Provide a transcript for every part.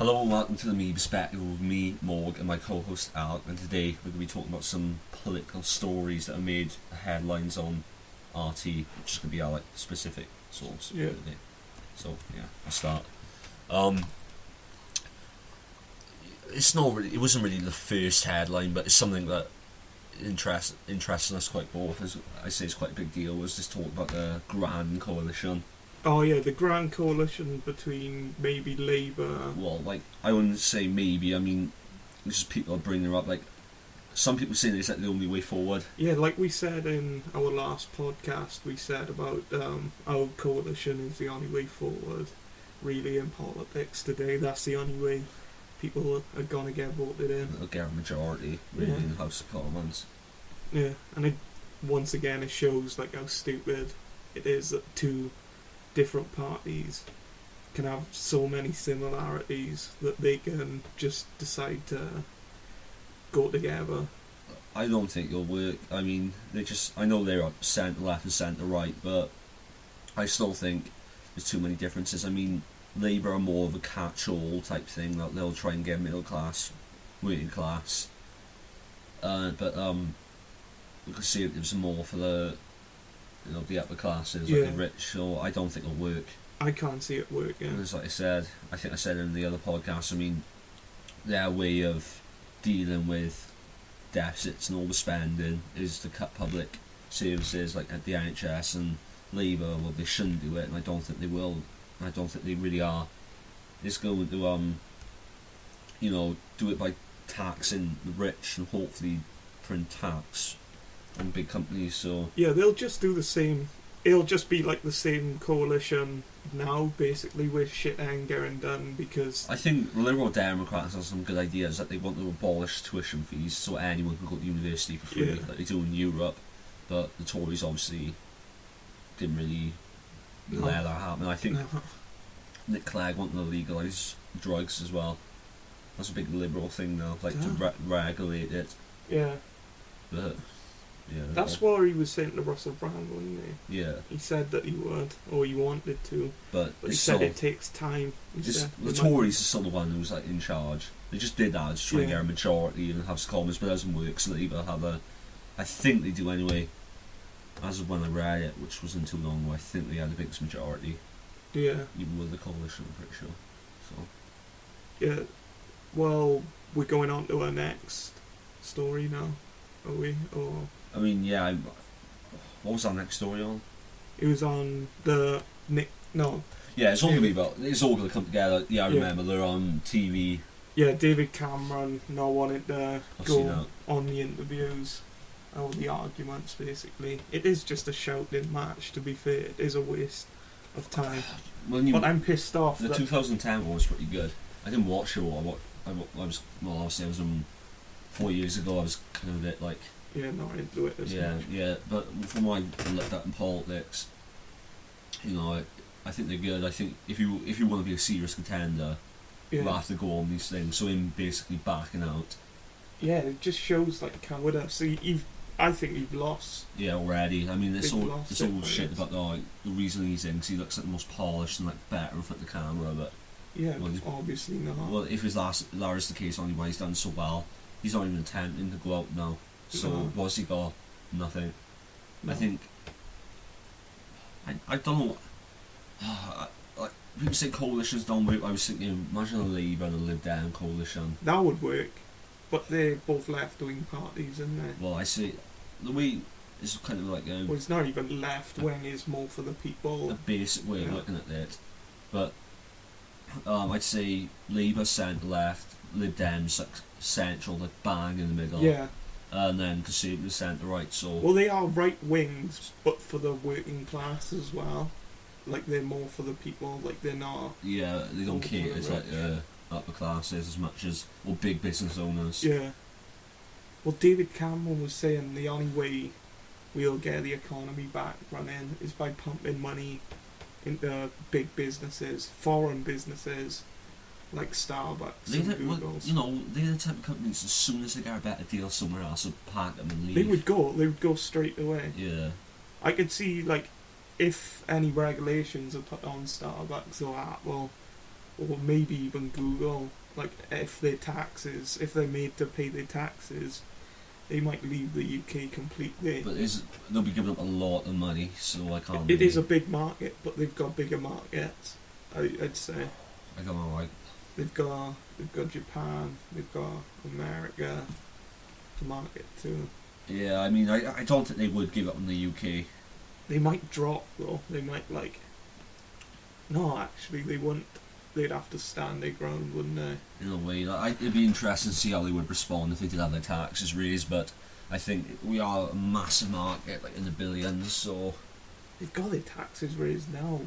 Hello and welcome to the Me Perspective with me, Morg, and my co-host Alec, and today we're going to be talking about some political stories that have made headlines on RT, which is going to be our specific source. Yeah. So yeah, I'll start. It wasn't really the first headline, but it's something that interests us quite both. As I say, it's quite a big deal. Was this talk about the Grand Coalition? Oh yeah, the Grand Coalition between maybe Labour. Well, I wouldn't say maybe. I mean, this is people are bringing up some people saying it's the only way forward. Yeah, like we said in our last podcast, we said about our coalition is the only way forward. Really, in politics today, that's the only way people are gonna get voted in. They'll get a majority really in the House of Commons. Yeah, and once again it shows how stupid it is that two different parties can have so many similarities that they can just decide to go together. I don't think it'll work. I mean, I know they're up centre left and centre right, but I still think there's too many differences. I mean, Labour are more of a catch-all type thing, that they'll try and get middle class, working class. But we could see it gives more for the upper classes, the rich. So I don't think it'll work. I can't see it working. As I said in the other podcast, I mean, their way of dealing with deficits and overspending is to cut public services at the NHS, and Labour, well, they shouldn't do it, and I don't think they will. I don't think they really are. It's going to do it by taxing the rich and hopefully print tax on big companies. So yeah, they'll just do the same. It'll just be like the same coalition now, basically, with shit ain't getting done, because I think the Liberal Democrats have some good ideas, that they want to abolish tuition fees so anyone can go to university for free, like they do in Europe. But the Tories obviously didn't really let that happen. I think Nick Clegg wanted to legalise drugs as well. That's a big Liberal thing now, to regulate it. Yeah. But yeah, that's what he was saying to Russell Brand, wasn't he? Yeah. He said that he would, or he wanted to, but he said it takes time. The Tories are still the one who's in charge. They just did that to try and get a majority in the House of Commons, but it doesn't work. So Labour have I think they do anyway. As of when I read it, which wasn't too long ago, I think they had the biggest majority. Yeah. Even with the coalition, I'm pretty sure. So. Yeah. Well, we're going on to our next story now, are we? Or I mean, yeah. What was our next story on? It was on the No. Yeah, it's all gonna be about. It's all gonna come together. Yeah, I remember they're on TV. Yeah, David Cameron not wanting to go on the interviews. All the arguments, basically. It is just a shouting match, to be fair. It is a waste of time. But I'm pissed off. The 2010 one was pretty good. I didn't watch it all. Obviously I was 4 years ago. I was kind of a bit yeah, not into it as much. Yeah, but from what I looked at in politics, I think they're good. I think if you want to be a serious contender, you have to go on these things. So him basically backing out. Yeah, it just shows cowardice. I think you've lost. Yeah, already. I mean, it's all shit about the reason he's in, because he looks like the most polished and better in front of the camera. But yeah, obviously not. Well, if that is the case, only why he's done so well, he's not even attempting to go out now. So what's he got? Nothing. No. I think. I don't know. People say coalitions don't work. I was thinking, imagine a Labour and a Lib Dem coalition. That would work. But they're both left-wing parties, isn't they? Well, I see. The way is kind of well, it's not even left-wing, it's more for the people. A basic way of looking at it. But I'd say Labour centre-left, Lib Dems central, bang in the middle. Yeah. And then Conservative centre-right, so... Well, they are right-wings, but for the working class as well. They're more for the people, they're not... Yeah, they don't care, it's upper classes as much as big business owners. Yeah. Well, David Cameron was saying the only way we'll get the economy back running is by pumping money into big businesses, foreign businesses, like Starbucks and Google's. They're the type of companies, as soon as they get a better deal somewhere else, will pack them and leave. They would go straight away. Yeah. I could see, if any regulations are put on Starbucks or Apple, or maybe even Google, like if they're made to pay their taxes, they might leave the UK completely. But they'll be giving up a lot of money, so I can't. It is a big market, but they've got bigger markets. I'd say. I don't know. They've got Japan, they've got America to market to. Yeah, I mean, I don't think they would give up on the UK. They might drop though. They might No, actually, they wouldn't. They'd have to stand their ground, wouldn't they? In a way, it'd be interesting to see how they would respond if they did have their taxes raised. But I think we are a massive market, like in the billions. So they've got their taxes raised now,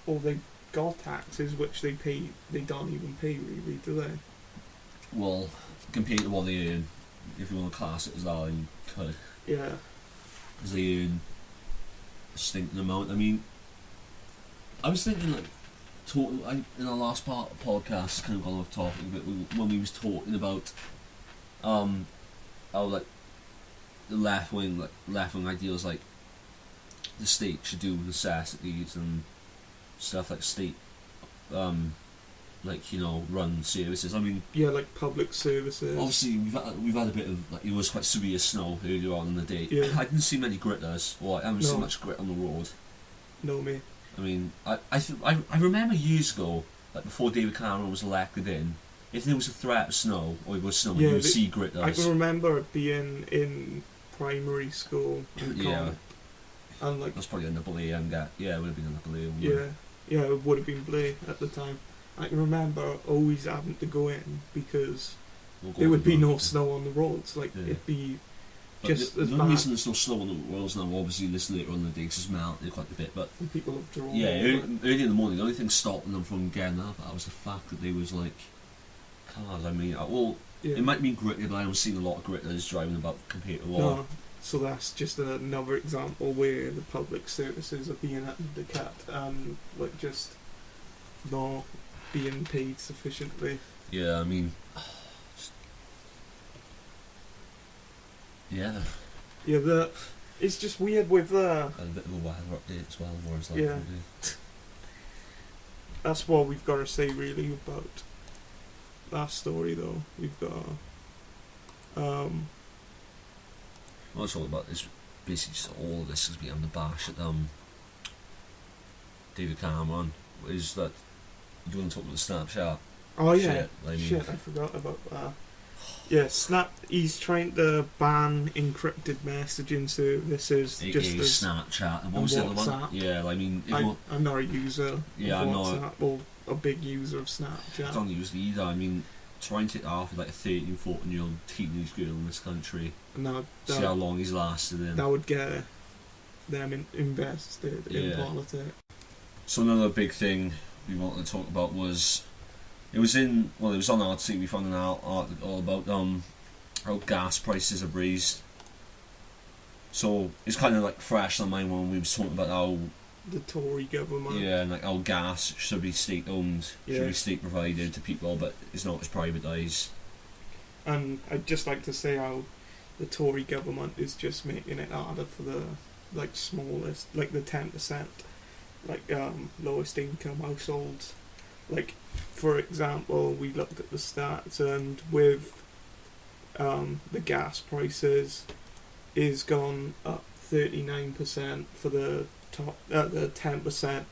or they've got taxes which they pay. They don't even pay really, do they? Well, compared to what they earn, if you want to class it as that, you could. Yeah. Because they earn a stinking amount. I mean, I was thinking like. In our last part of the podcast, kind of gone off topic, but when we was talking about how like the left wing ideals, like the state should do necessities and stuff, like state like, you know, run services. I mean, yeah, like public services. Obviously, we've had a bit of like, it was quite severe snow earlier on in the day. Yeah. I didn't see many gritters, or I haven't seen much grit on the road. No, me. I mean, I remember years ago, like before David Cameron was elected in, if there was a threat of snow, or it was snowing, you would see gritters. I can remember it being in primary school. Yeah. And like, that's probably under Blay, it would have been under Blay. Yeah, it would have been Blay at the time. I can remember always having to go in because there would be no snow on the roads. Like, it'd be just as bad. The reason there's no snow on the roads now, obviously, this later on in the day, because it's melted quite a bit, but and people have drawn. Yeah, early in the morning, the only thing stopping them from getting up was the fact that they was like cars. I mean, it might be gritty, but I haven't seen a lot of gritters driving about compared to what. No, so that's just another example where the public services are being undercut and like just not being paid sufficiently. Yeah, I mean, yeah. Yeah, it's just weird with a bit of a weather update as well, more as yeah. That's what we've got to say really about that story, though. We've got. What's all about this? Basically, just all of this is being the bash at David Cameron. Is that you want to talk about the Snapchat? Oh yeah, shit! I forgot about that. Yeah, He's trying to ban encrypted messaging services, just as Snapchat. And what was the other one? Yeah, I mean, I'm not a user. Yeah, of I'm WhatsApp, not. or a big user of Snapchat. I don't use it either. I mean, trying to take that off with like a 13, 14-year-old teenage girl in this country. No, see how long he's lasted in. That would get them invested in politics. So another big thing we wanted to talk about was. It was on RT. We found an article about how gas prices have raised. So it's kind of like fresh on my mind when we was talking about how the Tory government. Yeah, and like how gas should be state owned, should be state provided to people, but it's not, it's privatised. And I'd just like to say how the Tory government is just making it harder for the smallest, like the 10%, lowest income households. Like, for example, we looked at the stats, and with the gas prices is gone up 39% for the top, the 10%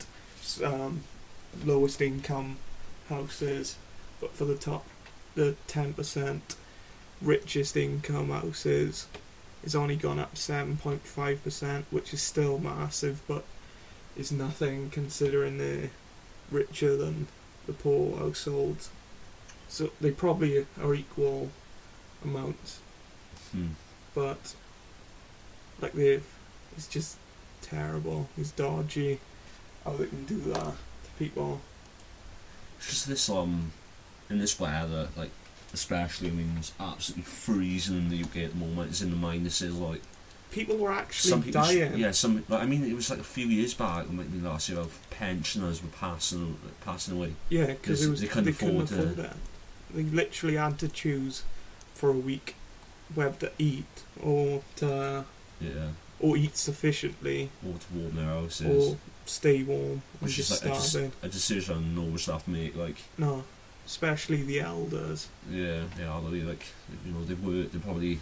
lowest income houses, but for the 10% richest income houses is only gone up 7.5%, which is still massive, but is nothing considering they're richer than the poor households. So they probably are equal amounts. But it's just terrible. It's dodgy how they can do that to people. It's just this in this weather, like especially, I mean, it's absolutely freezing in the UK at the moment. It's in the minuses, like people were actually dying. I mean, it was like a few years back, maybe last year, of pensioners were passing away. Yeah, because they couldn't afford it. They literally had to choose for a week whether to eat or to or eat sufficiently, or to warm their houses, stay warm and Which just is like starving. a decision no staff make. Like, No, especially the elders. yeah, like, you know, they probably,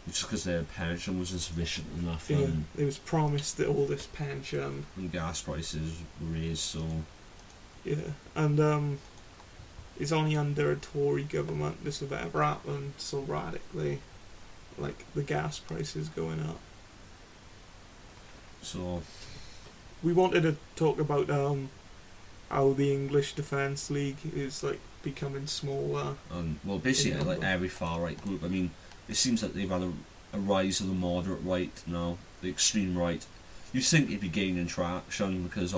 just because their pension was insufficient enough, Yeah, they was promised that all this pension. and gas prices raised, so Yeah, and it's only under a Tory government this have ever happened so radically, like the gas prices going up. so We wanted to talk about how the English Defence League is like becoming smaller. well, basically, Yeah. like every far right group. I mean, it seems like they've had a rise of the moderate right now, the extreme right. You think it'd be gaining traction because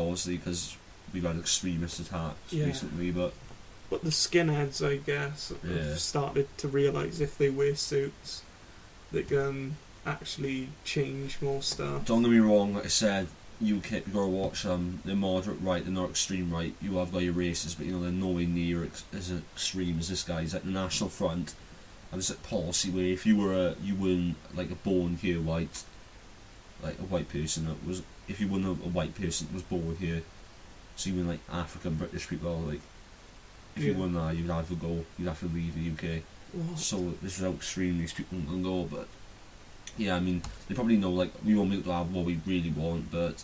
we've had extremist attacks Yeah. recently, but But the skinheads, I guess, Yeah. have started to realise if they wear suits, they can actually change more stuff. don't get me wrong. Like I said, you gotta watch the moderate right, they're not extreme right. You have got your races, but you know they're nowhere near as extreme as this guy. He's like the National Front, and it's like policy where if you weren't like a born here white, like a white person that was, if you weren't a white person that was born here, so you were like African British people, like if you Yeah. weren't there, you'd have to leave the UK. What? So this is how extreme these people can go. But yeah, I mean, they probably know like we won't be able to have what we really want, but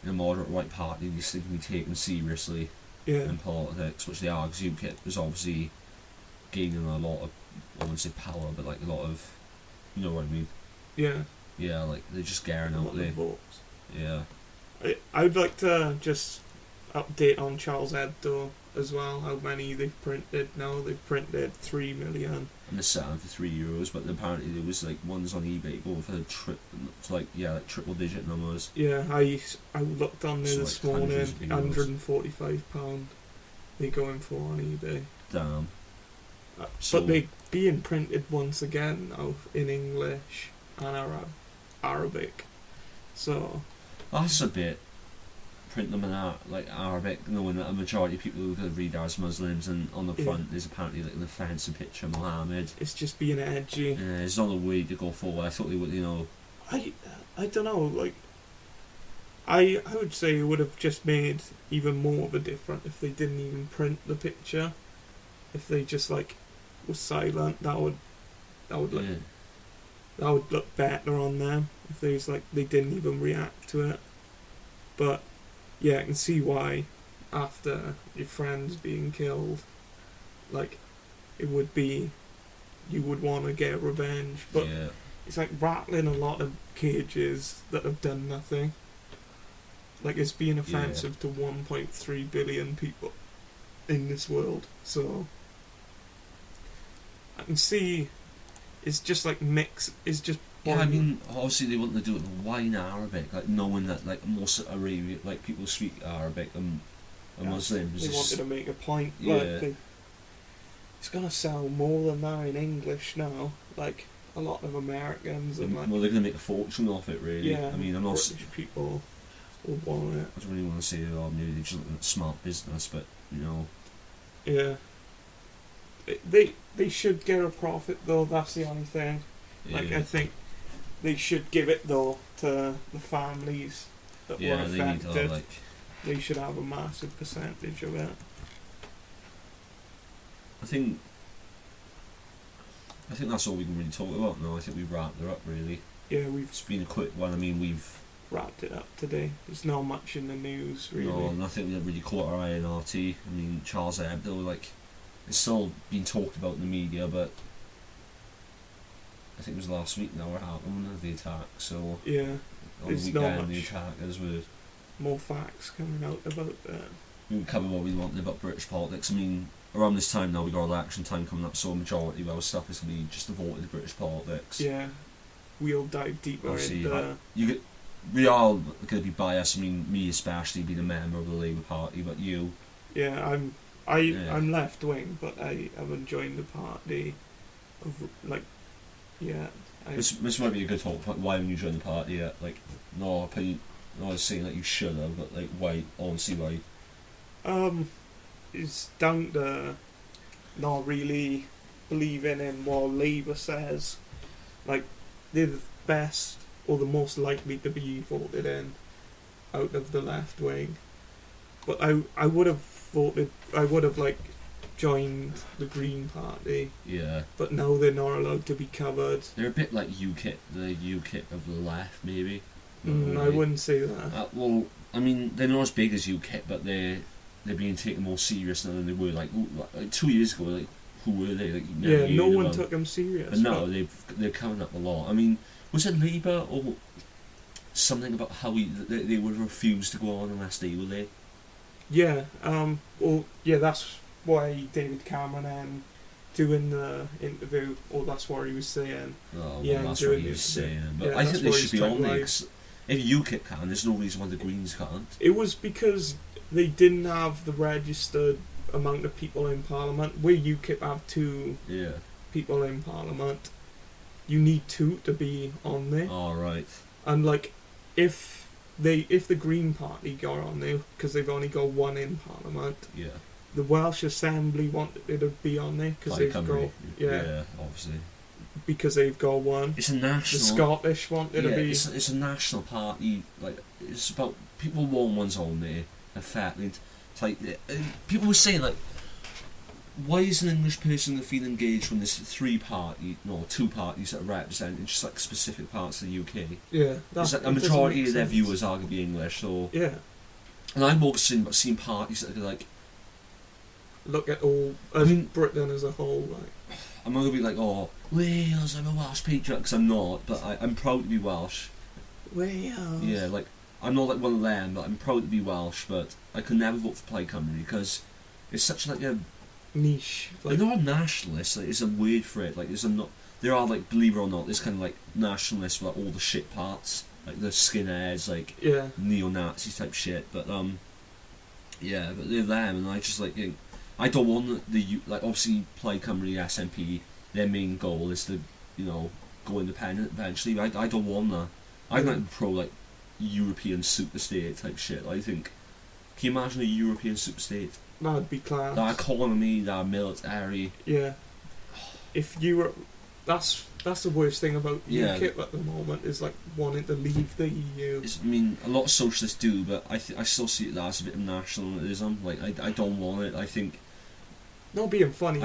in a moderate right party, these things can be taken seriously Yeah, in politics, which they are, because UKIP is obviously gaining a lot of, I wouldn't say power, but like a lot of, you know what I mean? yeah. Yeah, like they're just getting A out lot there. of votes. Yeah, I'd like to just update on Charles Hebdo as well, how many they've printed now. They've printed 3 million. and they're selling for €3, but apparently there was like ones on eBay going for like triple digit numbers. Yeah, I looked on there So, this like, morning, hundreds of euros. £145 they're going for on eBay. Damn. So- But they're being printed once again now in English and Arabic. So, That's a bit. Print them in like Arabic, knowing that a majority of people who read are as Muslims, and on the Yeah. front there's apparently like an offensive picture of Muhammad. it's just being edgy. Yeah, it's not a way to go forward. I thought they would, you know. I don't know, like, I would say it would have just made even more of a difference if they didn't even print the picture. If they just like was silent, that would look Yeah. that would look better on them. If they was like they didn't even react to it. But yeah, I can see why after your friends being killed, like it would be, you would want to get revenge. But Yeah. it's like rattling a lot of cages that have done nothing. Like it's being offensive to 1.3 billion people in this world. So I can see it's just like it's just Yeah, I mean, obviously they want to do it why in Arabic, like knowing that like most Arabian, like people speak Arabic and Muslims. They it's wanted just- to make a point. Yeah. Like it's gonna sell more than that in English now. Like a lot of Americans and like well, they're going to make a fortune off it, really. yeah, I mean, I'm not. British people will want it. I don't really want to say, oh, maybe they're just looking at smart business, but you know. Yeah. They should get a profit though. That's the only thing. Like Yeah. I think they should give it though to the families that were Yeah, they need affected. to like. They should have a massive percentage of it. I think that's all we can really talk about now. I think we've wrapped it up, really. Yeah, we've It's been a quick one. I mean, we've wrapped it up today. There's not much in the news really. no, nothing that really caught our eye in RT. I mean, Charles Hebdo, like, it's still being talked about in the media, but I think it was last week now it happened, the attack. So Yeah, on There's the not weekend, the much. attackers were. more facts coming out about that. We can cover what we wanted about British politics. I mean, around this time now, we got election time coming up, so a majority of our stuff is going to be just devoted to British politics. Yeah, we'll dive deeper Obviously, into. we are going to be biased. I mean, me especially being a member of the Labour Party, but you. Yeah, Yeah. I'm left wing, but I haven't joined the party. Of like, yeah. This might be a good talk. Why haven't you joined the party yet? Like, no opinion. Not saying that you should have, but like, why? Honestly, why? It's down to not really believing in what Labour says. Like, they're the best or the most likely to be voted in. out of the left wing. But I would have voted. I would have like joined the Green Party. Yeah. But now they're not allowed to be covered. They're a bit like UKIP, the UKIP of the left, maybe. I wouldn't say that. Well, I mean, they're not as big as UKIP, but they're being taken more serious now than they were like 2 years ago. Like, who were they? Like, no one took them serious. But now they're coming up a lot. I mean, was it Labour or something about how they would refuse to go on unless they were there? Yeah. Well, yeah. That's why David Cameron doing the interview, or that's what he was saying. Oh, well, yeah, that's what he was saying. But yeah, I think they should be on there. like, 'Cause if UKIP can, there's no reason why the Greens can't. it was because they didn't have the registered amount of people in Parliament. Where UKIP have 2 people in Parliament, you need 2 to be on there. All right. And like, if the Green Party got on there, because they've only got 1 in Parliament, Yeah. the Welsh Assembly wanted it to be on there because they've got obviously. because they've got 1. It's a national. The Scottish wanted to be. It's a national party. Like, it's about people want one's on there. Effectively, it's like people were saying like, why is an English person going to feel engaged when there's 2 parties that are representing just like specific parts of the UK? Yeah, it's like a majority of their viewers are going to be English, so yeah. And I'm more concerned about seeing parties that are like, look at all Britain as a whole. Like, I'm not going to be like, oh, Wales, I'm a Welsh patriot, because I'm not, but I'm proud to be Welsh. Wales. Yeah, like, I'm not like one of them, but I'm proud to be Welsh, but I could never vote for Plaid Cymru because it's such like a niche. Like, they're not nationalists. Like, there's a word for it. Like, there are like, believe it or not, there's kind of like nationalists with like, all the shit parts, like the skinheads, like neo-Nazis type shit. But yeah, but they're them, and I just like think, I don't want the like obviously Plaid Cymru, SNP, their main goal is to go independent eventually. I don't want that. I'm like pro like European superstate type shit. I think. Can you imagine a European superstate? That'd be class. That economy, that military. Yeah. If Europe, that's the worst thing about UKIP at the moment is like wanting to leave the EU. I mean, a lot of socialists do, but I still see it as a bit of nationalism. Like I don't want it. I think. Not being funny.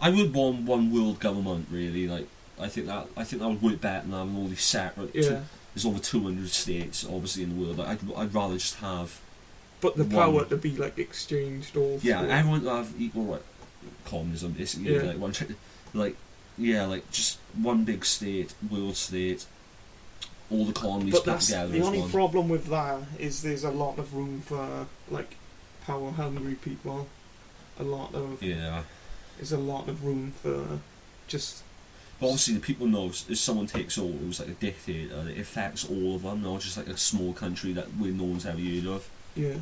I would want one world government really. Like I think that would work better than having all these separate. Yeah. There's over 200 states, obviously, in the world. I'd rather just have. But the power to be like exchanged all. Yeah, everyone to have equal like communism, basically. Yeah. Like just one big state, world state. All the colonies put together. The only problem with that is there's a lot of room for like power hungry people. There's a lot of room for just. But obviously, the people know if someone takes over, it was like a dictator. It affects all of them, not just like a small country that no one's ever heard of. Yeah.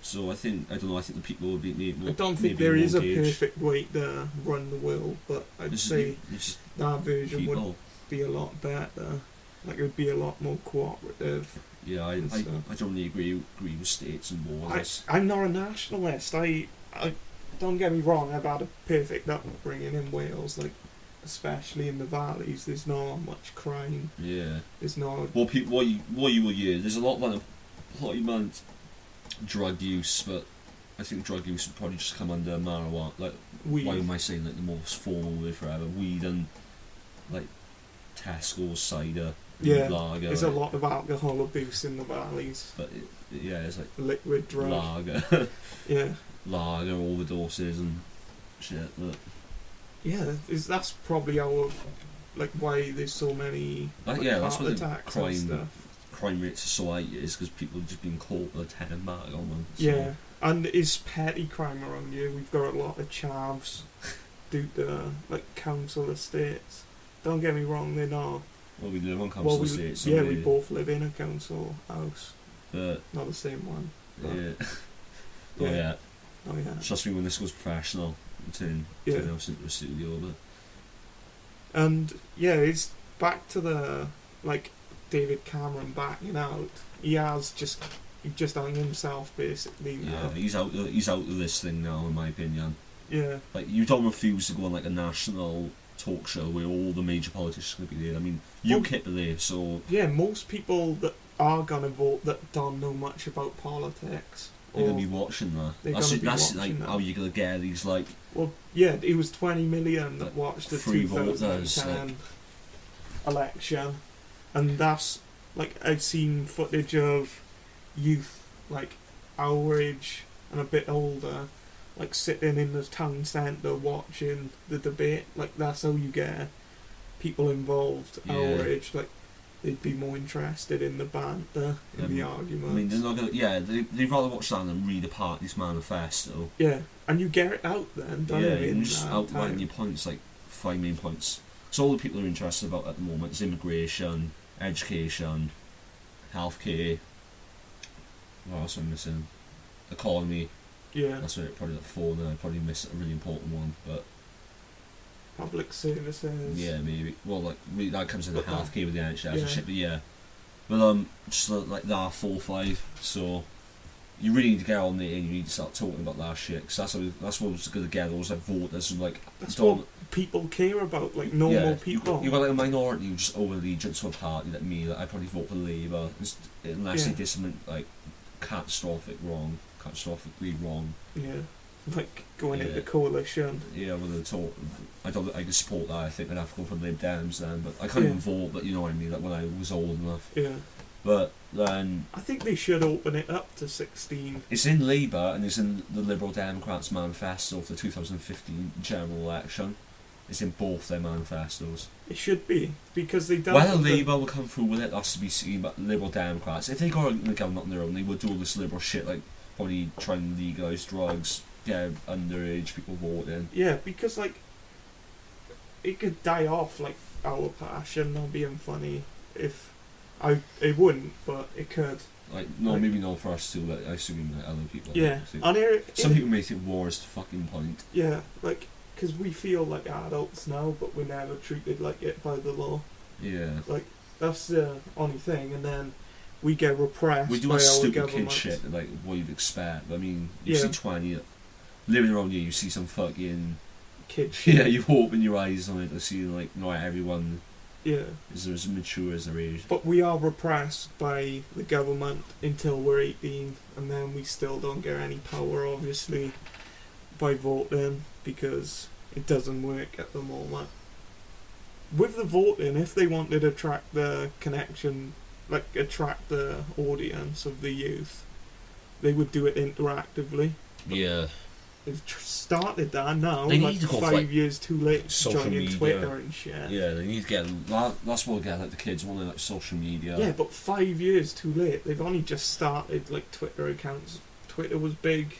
So I think the people would be. I don't think there is a perfect way to run the world, but I'd say that version would be a lot better. Like it would be a lot more cooperative. Yeah, I don't really agree with states and wars. I'm not a nationalist. I don't get me wrong. I've had a perfect upbringing in Wales, like. Especially in the valleys, there's not much crime. Yeah. There's no. Well, people, what you will hear, there's a lot of drug use, but I think drug use would probably just come under marijuana. Like, weed. Why am I saying like the most formal word forever? Weed and like Tesco's cider. Yeah. Lager. There's a lot of alcohol abuse in the valleys. But it's like liquid drug. Lager. Yeah. Lager overdoses and shit. But. Yeah, that's probably why there's so many that's what attacks the and stuff. crime rates are so high is because people have just been caught with a 10 back on them. So. Yeah, and is petty crime around here. We've got a lot of chavs due to like council estates. Don't get me wrong, they're not. Well, we live on council estates. Yeah, we both live in a council house. But not the same one. Yeah. Oh yeah. Trust me when this goes professional. Turn us into a studio, but and it's back to the David Cameron backing out. He just hung himself basically. Yeah, he's out of this thing now, in my opinion. Yeah, like you don't refuse to go on like a national talk show where all the major politicians are going to be there. I mean, UKIP are there, so yeah, most people that are gonna vote that don't know much about politics. They're gonna be watching that. That's like how you're gonna get these like. Well, yeah, it was 20 million that watched the free 2010 election, and that's like I've seen footage of youth like our age and a bit older, like sitting in the town centre watching the debate. Like that's how you get people involved. Yeah. Our age, like they'd be more interested in the banter, in the arguments. I mean, they're not gonna. Yeah, they'd rather watch that than read a party's manifesto. Yeah, and you get it out then, don't you? You just outline your points, like 5 main points. So all the people are interested about at the moment is immigration, education, healthcare. What else am I missing? Economy. Yeah. That's what probably like 4 now. I probably missed a really important one, but public services. yeah, maybe. Well, like that comes into healthcare with the NHS and yeah. shit. But yeah, but just like that 4, 5. So you really need to get on there and you need to start talking about that shit, because that's what's going to get those like voters and like. That's what people care about, like normal people. You've got like a minority who just owe allegiance to a party like me. Like I probably vote for Labour unless they did something like catastrophically wrong. Yeah, like going into coalition. Yeah, with the talk. I don't. I could support that. I think I'd have to go for Lib Dems then, but I can't even vote. But you know what I mean. Like when I was old enough. Yeah. But then I think they should open it up to 16. It's in Labour and it's in the Liberal Democrats' manifesto for the 2015 general election. It's in both their manifestos. It should be, because they don't. Whether Labour will come through with it, that's to be seen. But Liberal Democrats, if they got the government on their own, they would do all this liberal shit, like probably try and legalise drugs, get underage people voting. Yeah, because like it could die off, like our passion, not being funny. If it wouldn't, but it could. Like no, like, maybe not for us too. Like I assume that other people. Yeah, some people may think war is the fucking point. Yeah, like because we feel like adults now, but we're never treated like it by the law. Yeah, like that's the only thing, and then we get repressed. We do by that our stupid government. kid shit, like what you'd expect. I mean, you see 20 living around here, you see some fucking kid shit. Yeah, you open your eyes on it to see like not everyone. Yeah. Is as mature as their age. But we are repressed by the government until we're 18, and then we still don't get any power, obviously, by voting, because it doesn't work at the moment. With the voting, if they wanted to attract the connection, like attract the audience of the youth, they would do it interactively. Yeah. They've started that now. They like need to go 5 years too late joining media. Twitter and shit. Yeah, they need to get. That's what will get like the kids on like social media. Yeah, but 5 years too late. They've only just started like Twitter accounts. Twitter was big,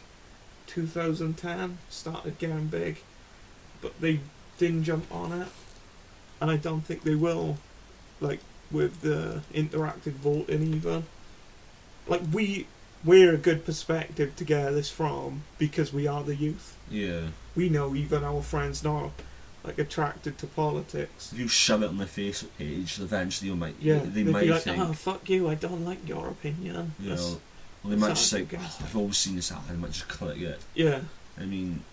2010 started getting big, but they didn't jump on it, and I don't think they will. Like with the interactive voting either. Like we're a good perspective to get this from, because we are the youth. Yeah. We know even our friends not like attracted to politics. If you shove it on their Facebook page, eventually they might be like, think, oh fuck you, I don't like your opinion. You know, well, they might just say, I've always seen this happen, they might just click it. Yeah. I mean,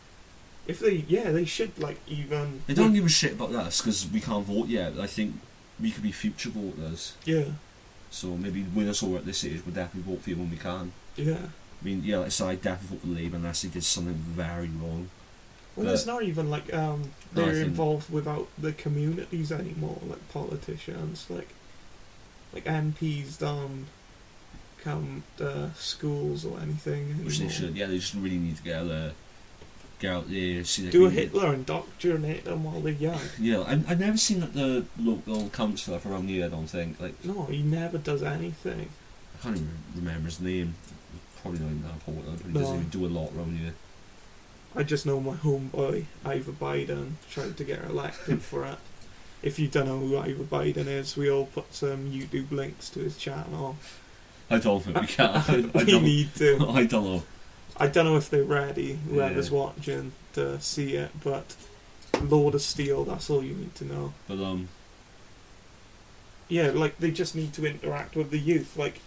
if they should like even. They don't give a shit about us because we can't vote yet. But I think we could be future voters. Yeah. So maybe when us all at this age, we'll definitely vote for you when we can. Yeah. I mean, yeah, like I said, I definitely vote for Labour unless they did something very wrong. Well, it's not even like they're involved without the communities anymore, like politicians, like MPs don't come to schools or anything anymore. Which they should, yeah, they just really need to get out there, see do a Hitler and indoctrinate them while they're young. Yeah, I've never seen like the local councillor for around here, I don't think. Like, no, he never does anything. I can't even remember his name. Probably not even that important, but he doesn't even do a lot around here. I just know my homeboy, Ivor Biden, tried to get elected for it. If you don't know who Ivor Biden is, we all put some YouTube links to his channel. I don't think we can. We need to. I don't know. I don't know if they're ready, whoever's watching, to see it, but Lord of Steel, that's all you need to know. But, yeah, like, they just need to interact with the youth, like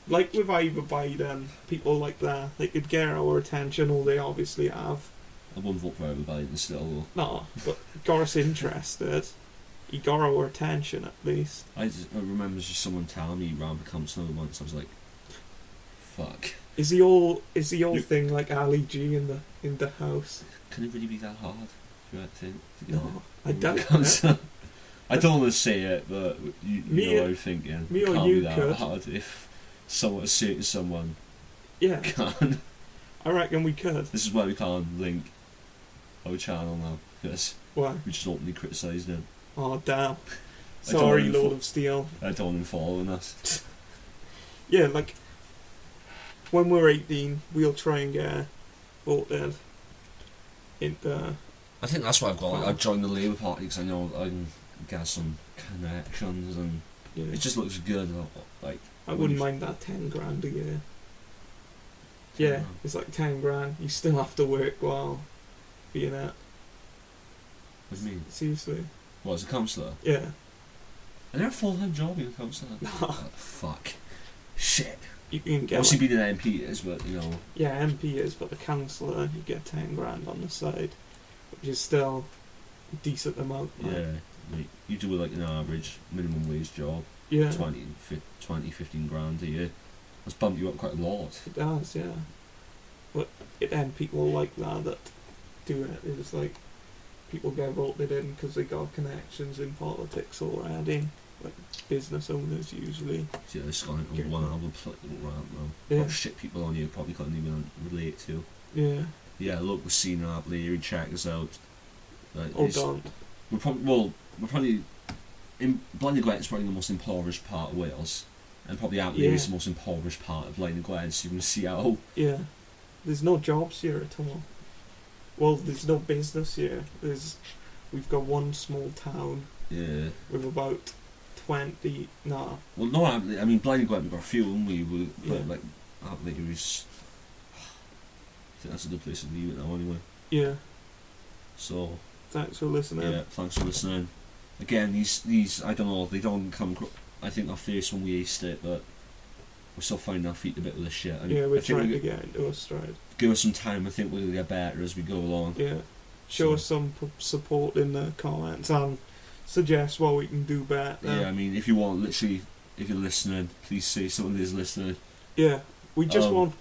with Ivor Biden, people like that, they could get our attention, or they obviously have. I wouldn't vote for Ivor Biden still, though. No, but got us interested. He got our attention at least. I remember just someone telling me he ran for councillor once. I was like, fuck. Is the old thing like Ali G in the house? Can it really be that hard? Do you think? No, I doubt it. I don't want to say it, but you know what I'm thinking. Me It or can't you be that could. hard if someone certain someone Yeah, can. I reckon we could. This is why we can't link our channel now, because Why? we just openly criticised him. Oh damn! I Sorry, don't know Lord of Steel. I don't want him following us. Yeah, like when we're 18, we'll try and get voted into. I think that's why I've got. Like, I've joined the Labour Party because I know I can get some connections, and Yeah, it just looks good. Like I wouldn't mind that 10 grand a year. Yeah, it's like 10 grand. You still have to work while being out. What do you mean? Seriously. What, as a councillor? Yeah. Are there a full-time job being a councillor? No. Oh, fuck. Shit. You can get. Obviously Like, being an MP is, but you know. yeah, MP is, but the councillor, you get 10 grand on the side, which is still a decent amount. Like. Yeah. Like, you do like an average minimum wage job. Yeah. 15 grand a year. That's bumped you up quite a lot. It does, yeah. But then people like that do it. It's like people get voted in because they got connections in politics already. Like business owners usually. So yeah, it's gone into Get one that. album political rant now. Yeah. What shit people on you probably couldn't even relate to. Yeah. Yeah, local scene up, Leary, check us out. Like, Oh, it's- don't. we're probably in Blaenau Gwent is probably the most impoverished part of Wales, and probably out there Yeah. is the most impoverished part of Blaenau Gwent. So you can see how Yeah. There's no jobs here at all. Well, there's no business here. We've got one small town yeah. with about 20. Nah. Well, no, I mean Blaenau Gwent we've got a few, and but Yeah. like out there is. I think that's a good place to leave it now anyway. Yeah. So Thanks for listening. yeah, thanks for listening. Again, these I don't know, they don't come. I think our first one we aced it, but we're still finding our feet a bit with this shit. Yeah, we're I think trying to get into a stride. give us some time. I think we'll get better as we go along. Yeah. Show So- us some support in the comments and suggest what we can do better. Yeah, I mean, if you want, literally, if you're listening, please say someone is listening. Yeah. We just Um, want